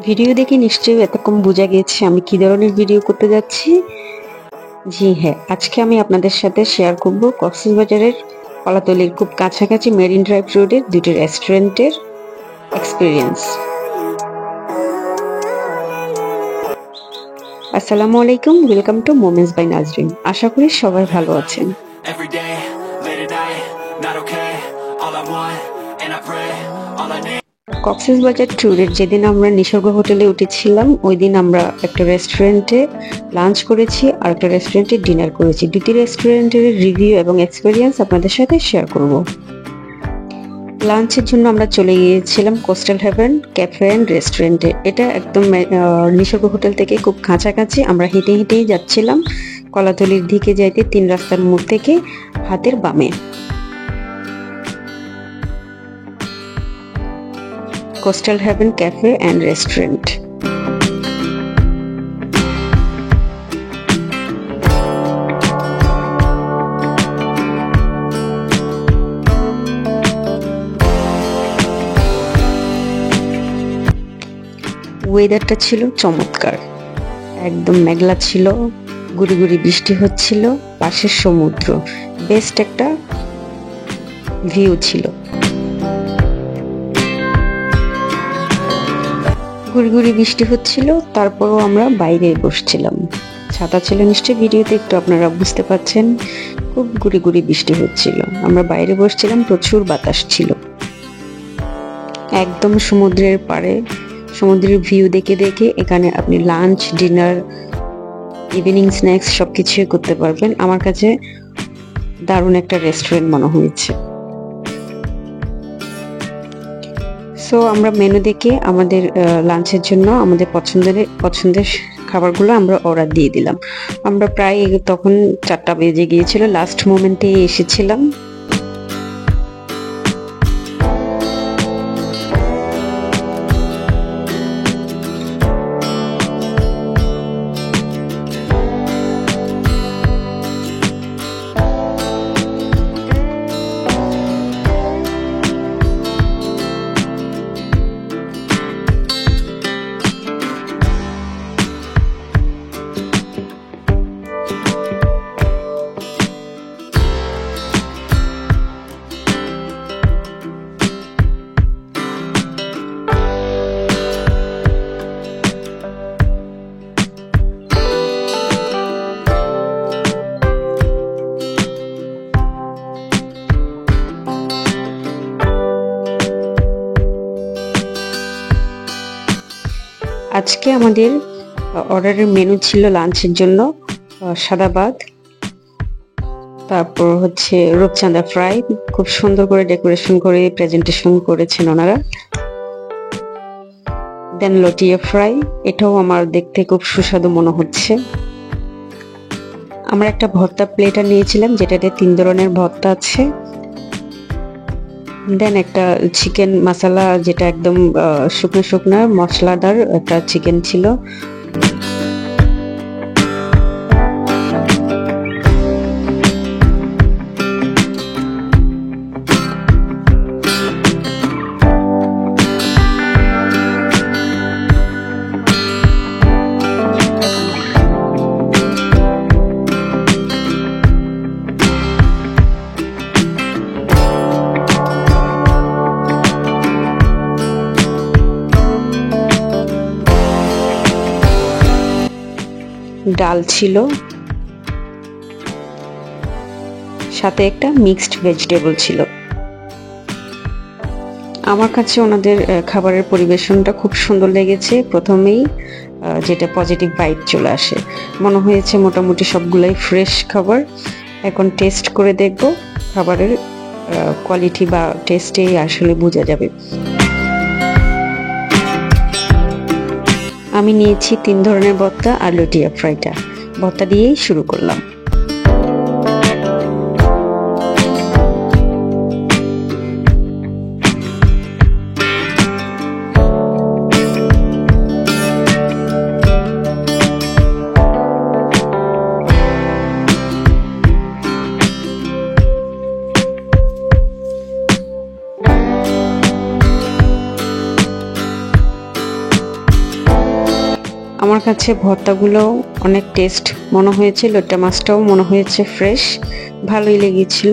Video দেখে নিশ্চয়ই এতক্ষণ বোঝা গেছে আমি কি ধরনের ভিডিও করতে যাচ্ছি। জি হ্যাঁ, আজকে আমি আপনাদের সাথে শেয়ার করব কক্সবাজারের কলাতলির খুব কাছাকাছি মেরিন ড্রাইভ রোডের দুটি রেস্টুরেন্টের এক্সপিরিয়েন্স। আসসালামু আলাইকুম, welcome to moments by Nazrin. আশা করি সবাই ভালো আছেন। কক্সবাজার ট্যুরের যেদিন আমরা নিসর্গ হোটেলে উঠেছিলাম ওই দিন আমরা একটা রেস্টুরেন্টে লাঞ্চ করেছি আর একটা রেস্টুরেন্টে ডিনার করেছি। দুটি রেস্টুরেন্টের রিভিউ এবং এক্সপিরিয়েন্স আপনাদের সাথে শেয়ার করব। লাঞ্চের জন্য আমরা চলে গিয়েছিলাম কোস্টাল হেভেন ক্যাফে অ্যান্ড রেস্টুরেন্টে। এটা একদম নিসর্গ হোটেল থেকে খুব কাছাকাছি। আমরা হেঁটে হেঁটেই যাচ্ছিলাম কলাতলির দিকে যাইতে 3 রাস্তার মোড় থেকে হাতের বামে coastal heaven cafe and restaurant. ওয়েদারটা ছিল চমৎকার, একদম মেঘলা ছিল, গুড়ি গুড়ি বৃষ্টি হচ্ছিল, পাশের সমুদ্র, বেস্ট একটা ভিউ ছিল। গুড়ি গুড়ি বৃষ্টি হচ্ছিল, তারপরও আমরা বাইরে বসছিলাম। ছাতা ছিল নিশ্চয়ই, ভিডিওতে একটু আপনারা বুঝতে পারছেন। খুব গুড়ি গুড়ি বৃষ্টি হচ্ছিল, আমরা বাইরে বসছিলাম, প্রচুর বাতাস ছিল। একদম সমুদ্রের পাড়ে, সমুদ্রের ভিউ দেখে দেখে এখানে আপনি লাঞ্চ, ডিনার, ইভিনিং স্ন্যাক্স সবকিছুই করতে পারবেন। আমার কাছে দারুণ একটা রেস্টুরেন্ট মনে হয়েছে। সো আমরা মেনু দেখে আমাদের লাঞ্চের জন্য আমাদের পছন্দের খাবারগুলো আমরা অর্ডার দিয়ে দিলাম। আমরা প্রায় তখন 4টা বেজে গিয়েছিল, লাস্ট মোমেন্টে এসেছিলাম। আজকে আমাদের অর্ডারের মেনু ছিল লাঞ্চের জন্য সাদা ভাত, তারপর হচ্ছে রূপচাঁদা ফ্রাই, খুব সুন্দর করে ডেকোরেশন করে প্রেজেন্টেশন করেছেন ওনারা। দেন লটিয়া ফ্রাই, এটাও আমার দেখতে খুব সুস্বাদু মনে হচ্ছে। আমরা একটা ভর্তা প্লেটার নিয়েছিলাম যেটাতে 3 ধরনের ভর্তা আছে। দেন একটা চিকেন মশলা, যেটা একদম শুকনো শুকনো মশলাদার একটা চিকেন ছিল। ডাল ছিল, সাথে একটা মিক্সড ভেজিটেবল ছিল। আমার কাছে ওনাদের খাবারের পরিবেশনটা খুব সুন্দর লেগেছে। প্রথমেই যেটা পজিটিভ ভাইব চলে আসে, মনে হয়েছে মোটামুটি সবগুলাই ফ্রেশ খাবার। এখন টেস্ট করে দেখব, খাবারের কোয়ালিটি বা টেস্টেই আসলে বোঝা যাবে। আমি নিয়েছি 3 ধরনের ভর্তা আর লটিয়া ফ্রাইটা। ভর্তা দিয়েই শুরু করলাম। কাছে ভর্তাগুলো অনেক টেস্ট মনে হয়েছে, লোট্টা মাছটাও মনে হয়েছে ফ্রেশ, ভালোই লেগেছিল।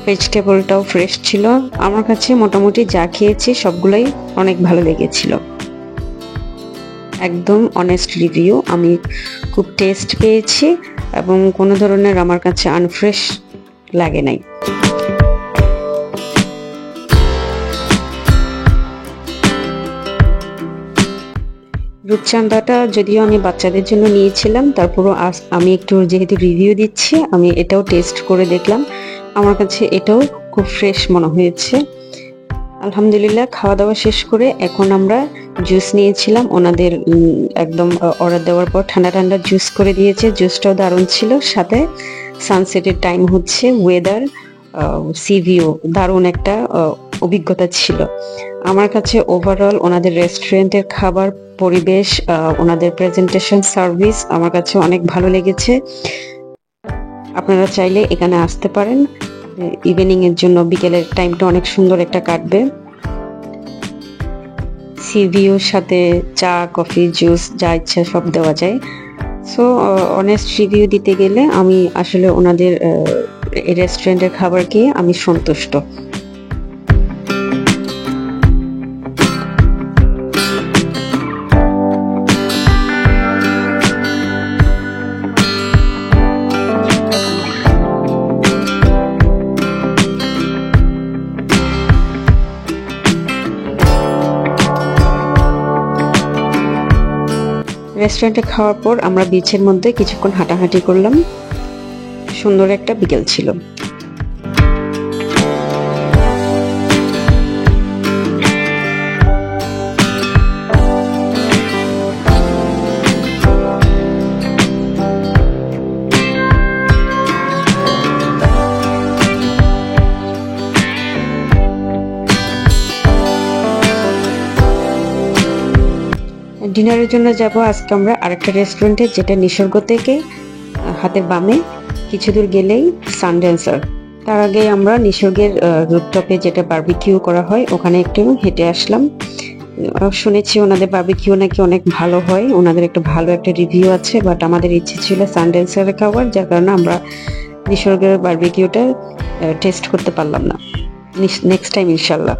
ভেজিটেবলটাও ফ্রেশ ছিল। আমার কাছে মোটামুটি যা খেয়েছি সবগুলোই অনেক ভালো লেগেছিল। একদম অনেস্ট রিভিউ, আমি খুব টেস্ট পেয়েছি এবং কোনো ধরনের আমার কাছে আনফ্রেশ লাগে নাই। রূপচাঁদাটা যদিও আমি বাচ্চাদের জন্য নিয়েছিলাম, তারপরও আমি একটু যেহেতু রিভিউ দিচ্ছি, আমি এটাও টেস্ট করে দেখলাম। আমার কাছে এটাও খুব ফ্রেশ মনে হয়েছে। আলহামদুলিল্লাহ, খাওয়া দাওয়া শেষ করে এখন আমরা জুস নিয়েছিলাম ওনাদের। একদম অর্ডার দেওয়ার পর ঠান্ডা ঠান্ডা জুস করে দিয়েছে, জুসটাও দারুণ ছিল। সাথে সানসেটের টাইম হচ্ছে, ওয়েদার, সি ভিউ, দারুণ একটা অভিজ্ঞতা ছিল। আমার কাছে ওভারঅল ওনাদের রেস্টুরেন্টের খাবার, পরিবেশ, ওনাদের প্রেজেন্টেশন, সার্ভিস আমার কাছে অনেক ভালো লেগেছে। আপনারা চাইলে এখানে আসতে পারেন ইভিনিং এর জন্য। বিকেলের টাইমটা অনেক সুন্দর একটা কাটবে। সি ভিউর সাথে চা, কফি, জুস যা ইচ্ছা সব দেওয়া যায়। সো অনেস্ট রিভিউ দিতে গেলে আমি আসলে ওনাদের রেস্টুরেন্টের খাবার খেয়ে আমি সন্তুষ্ট। রেস্টুরেন্টে খাওয়ার পর আমরা বিচের মধ্যে কিছুক্ষণ হাঁটাহাঁটি করলাম। সুন্দর একটা বিকেল ছিল। ডিনারের জন্য যাব আজকে আমরা আরেকটা রেস্টুরেন্টে, যেটা নিসর্গ থেকে হাতের বামে কিছু দূর গেলেই সানড্যান্সার। তার আগে আমরা নিসর্গের রুফটপে যেটা বারবিকিউ করা হয় ওখানে একটু হেঁটে আসলাম। শুনেছি ওনাদের বারবিকিউ নাকি অনেক ভালো হয়, ওনাদের একটা ভালো একটা রিভিউ আছে। বাট আমাদের ইচ্ছে ছিল সানড্যান্সারের খাবার, যার কারণে আমরা নিসর্গের বারবিকিউটা টেস্ট করতে পারলাম না। নেক্সট টাইম ইনশাল্লাহ।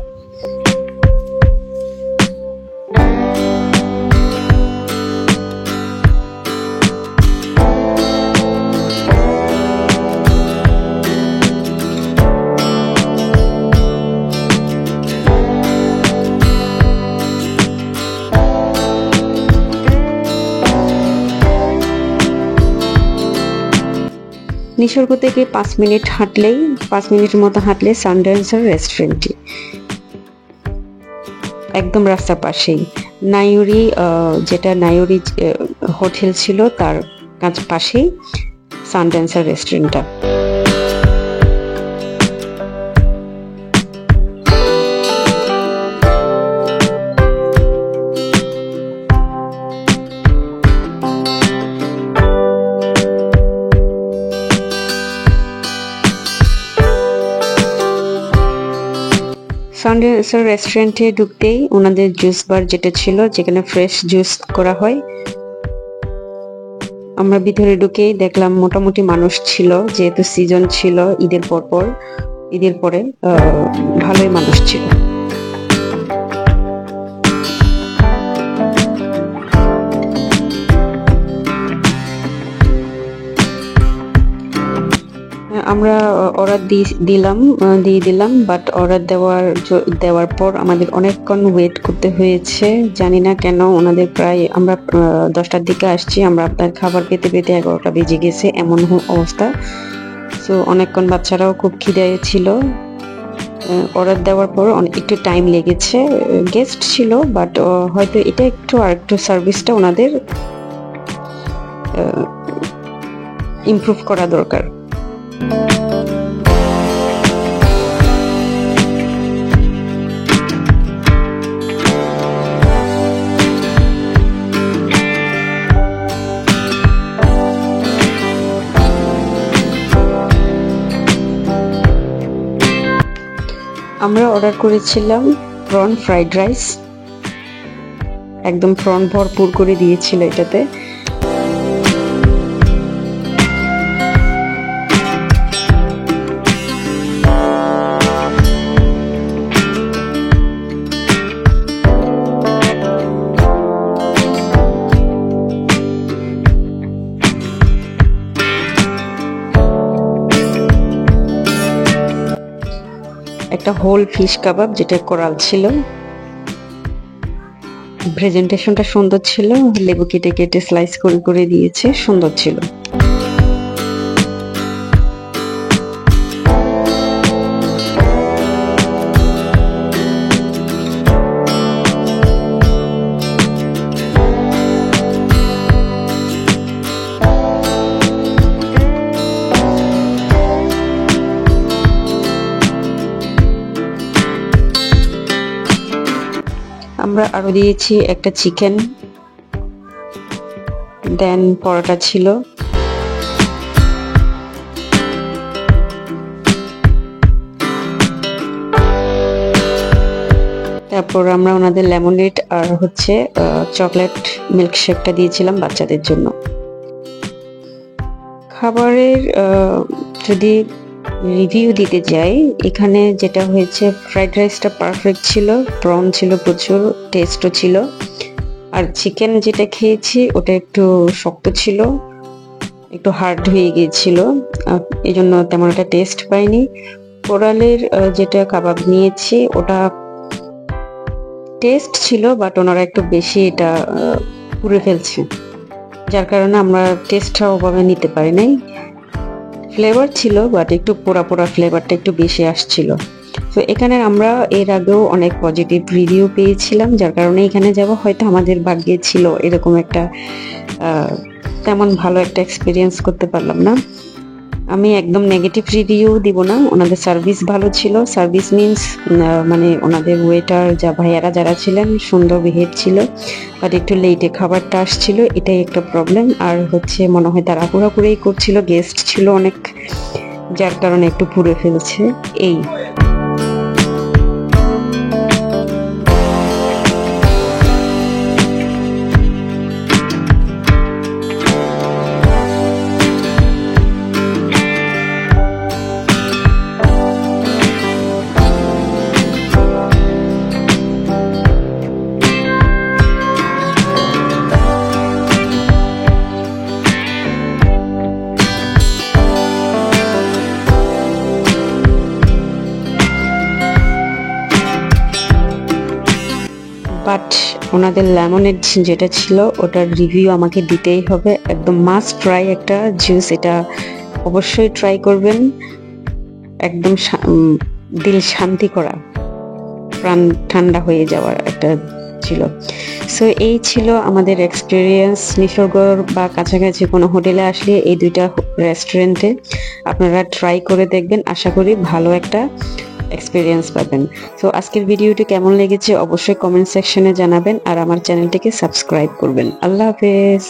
নিসর্গ থেকে 5 মিনিটের মতো হাঁটলে সানড্যান্সার রেস্টুরেন্টটি একদম রাস্তার পাশেই। নায়ুরি, যেটা নায়ুরি হোটেল ছিল তার কাছে পাশেই সানড্যান্সার রেস্টুরেন্টটা। সানড্যান্সার রেস্টুরেন্টে ঢুকতেই ওনাদের জুস বার যেটা ছিল, যেখানে ফ্রেশ জুস করা হয়, আমরা ভিতরে ঢুকেই দেখলাম মোটামুটি মানুষ ছিল, যেহেতু সিজন ছিল ঈদের পরে ভালোই মানুষ ছিল। আমরা অর্ডার দিয়ে দিলাম, বাট অর্ডার দেওয়ার পর আমাদের অনেকক্ষণ ওয়েট করতে হয়েছে। জানি না কেন, ওনাদের প্রায় আমরা 10টার দিকে আসছি, আমরা আপনার খাবার পেতে 11টা বেজে গেছে, এমন অবস্থা। সো অনেকক্ষণ, বাচ্চারাও খুব খিদে ছিল। অর্ডার দেওয়ার পর একটু টাইম লেগেছে। গেস্ট ছিল, বাট হয়তো এটা আরেকটু সার্ভিসটা ওনাদের ইমপ্রুভ করা দরকার। আমরা অর্ডার করেছিলাম প্রন ফ্রাইড রাইস। একদম ফ্রন্ট ভরপুর করে দিয়েছিল এটাতে। একটা হোল ফিশ কাবাব যেটা কোরাল ছিল, প্রেজেন্টেশনটা সুন্দর ছিল, লেবু কেটে কেটে স্লাইস করে করে দিয়েছে, সুন্দর ছিল। আমরা আরো দিয়েছি একটা চিকেন, দেন পরোটা ছিল, তারপর আমরা ওনাদের লেমনেড আর হচ্ছে চকলেট মিল্কশেকটা দিয়েছিলাম বাচ্চাদের জন্য। খাবারের যদি রিভিউ দিতে যাই, এখানে যেটা হয়েছে ফ্রাইড রাইসটা পারফেক্ট ছিল, প্রন ছিল প্রচুর, টেস্টও ছিল। আর চিকেন যেটা খেয়েছি ওটা একটু শক্ত ছিল, একটু হার্ড হয়ে গিয়েছিল, এই জন্য তেমন একটা টেস্ট পাইনি। কোরালের যেটা কাবাব নিয়েছি ওটা টেস্ট ছিল, বাট ওনারা একটু বেশি এটা পুড়ে ফেলছে, যার কারণে আমরা টেস্টটা ওভাবে নিতে পারি নাই। ফ্লেভার ছিল, বাট একটু পোড়া পোড়া ফ্লেভারটা একটু বেশি আসছিল। তো এখানে আমরা এর আগেও অনেক পজিটিভ রিভিউ পেয়েছিলাম, যার কারণে এখানে যাব, হয়তো আমাদের ভাগ্যে ছিল এরকম একটা তেমন ভালো একটা এক্সপিরিয়েন্স করতে পারলাম না। আমি একদম নেগেটিভ রিভিউ দিব না, ওনাদের সার্ভিস ভালো ছিল। সার্ভিস মিনস মানে ওনাদের ওয়েটার যা ভাইয়ারা যারা ছিলেন সুন্দর বিহেভ ছিল, বাট একটু লেটে খাবারটা আসছিল, এটাই একটা প্রবলেম। আর হচ্ছে মনে হয় তারা পুরোপুরি করছিল, গেস্ট ছিল অনেক, যার কারণে একটু পুড়ে ফেলছে এই। বাট ওনাদের লেমনেড যেটা ছিল ওটার রিভিউ আমাকে দিতেই হবে, একদম মাস্ট ট্রাই একটা জুস, এটা অবশ্যই ট্রাই করবেন। একদম দিল শান্তি করা, প্রাণ ঠান্ডা হয়ে যাওয়ার একটা ছিল। সো এই ছিল আমাদের এক্সপিরিয়েন্স নিসর্গর বা কাছাকাছি কোনো হোটেলে আসলে এই দুইটা রেস্টুরেন্টে আপনারা ট্রাই করে দেখবেন, আশা করি ভালো একটা এক্সপিরিয়েন্স পাবেন। তো আজকের ভিডিওটি কেমন লেগেছে অবশ্যই কমেন্ট সেকশনে জানাবেন, আর আমার চ্যানেলটিকে সাবস্ক্রাইব করবেন। আল্লাহ হাফেজ।